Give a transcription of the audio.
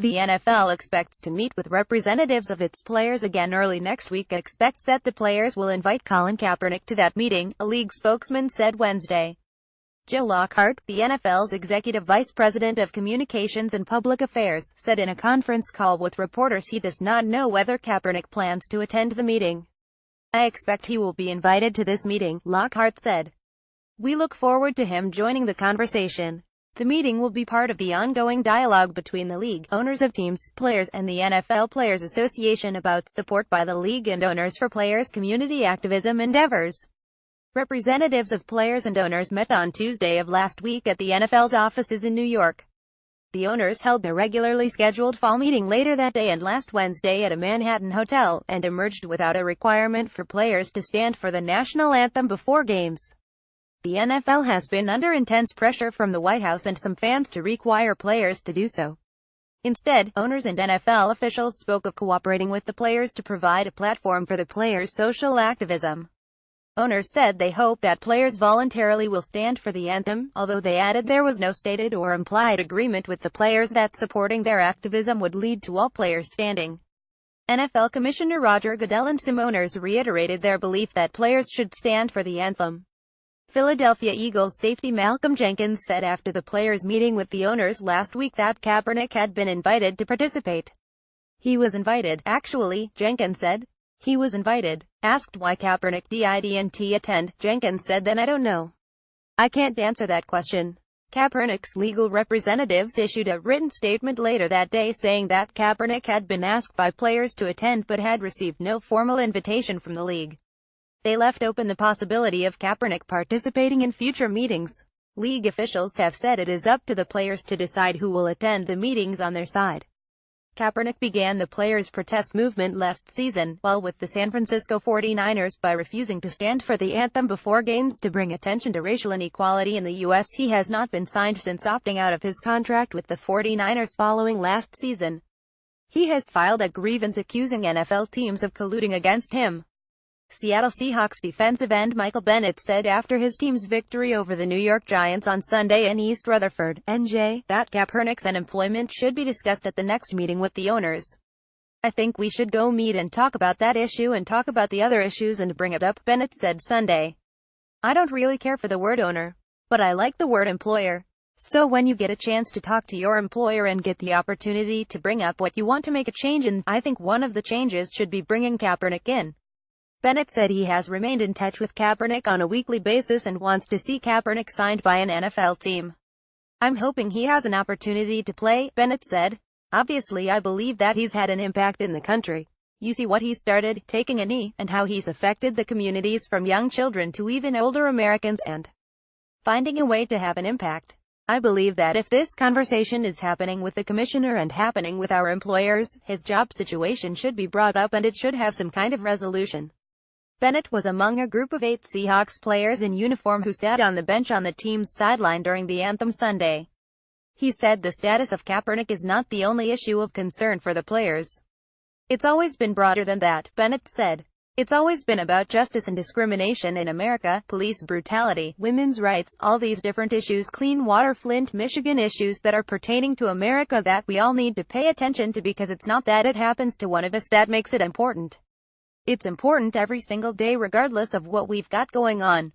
The NFL expects to meet with representatives of its players again early next week and expects that the players will invite Colin Kaepernick to that meeting, a league spokesman said Wednesday. Joe Lockhart, the NFL's executive vice president of communications and public affairs, said in a conference call with reporters he does not know whether Kaepernick plans to attend the meeting. "I expect he will be invited to this meeting," Lockhart said. "We look forward to him joining the conversation. The meeting will be part of the ongoing dialogue between the league, owners of teams, players, and the NFL Players Association about support by the league and owners for players' community activism endeavors." Representatives of players and owners met on Tuesday of last week at the NFL's offices in New York. The owners held their regularly scheduled fall meeting later that day and last Wednesday at a Manhattan hotel, and emerged without a requirement for players to stand for the national anthem before games. The NFL has been under intense pressure from the White House and some fans to require players to do so. Instead, owners and NFL officials spoke of cooperating with the players to provide a platform for the players' social activism. Owners said they hope that players voluntarily will stand for the anthem, although they added there was no stated or implied agreement with the players that supporting their activism would lead to all players standing. NFL Commissioner Roger Goodell and some owners reiterated their belief that players should stand for the anthem. Philadelphia Eagles safety Malcolm Jenkins said after the players' meeting with the owners last week that Kaepernick had been invited to participate. "He was invited, actually," Jenkins said. "He was invited." Asked why Kaepernick didn't attend, Jenkins said, "Then I don't know. I can't answer that question." Kaepernick's legal representatives issued a written statement later that day saying that Kaepernick had been asked by players to attend but had received no formal invitation from the league. They left open the possibility of Kaepernick participating in future meetings. League officials have said it is up to the players to decide who will attend the meetings on their side. Kaepernick began the players' protest movement last season, while with the San Francisco 49ers, by refusing to stand for the anthem before games to bring attention to racial inequality in the U.S. He has not been signed since opting out of his contract with the 49ers following last season. He has filed a grievance accusing NFL teams of colluding against him. Seattle Seahawks defensive end Michael Bennett said after his team's victory over the New York Giants on Sunday in East Rutherford, NJ, that Kaepernick's unemployment should be discussed at the next meeting with the owners. "I think we should go meet and talk about that issue and talk about the other issues and bring it up," Bennett said Sunday. "I don't really care for the word owner, but I like the word employer. So when you get a chance to talk to your employer and get the opportunity to bring up what you want to make a change in, I think one of the changes should be bringing Kaepernick in." Bennett said he has remained in touch with Kaepernick on a weekly basis and wants to see Kaepernick signed by an NFL team. "I'm hoping he has an opportunity to play," Bennett said. "Obviously I believe that he's had an impact in the country. You see what he started, taking a knee, and how he's affected the communities from young children to even older Americans, and finding a way to have an impact. I believe that if this conversation is happening with the commissioner and happening with our employers, his job situation should be brought up and it should have some kind of resolution." Bennett was among a group of 8 Seahawks players in uniform who sat on the bench on the team's sideline during the anthem Sunday. He said the status of Kaepernick is not the only issue of concern for the players. "It's always been broader than that," Bennett said. "It's always been about justice and discrimination in America, police brutality, women's rights, all these different issues, clean water, Flint, Michigan issues that are pertaining to America that we all need to pay attention to, because it's not that it happens to one of us that makes it important. It's important every single day regardless of what we've got going on."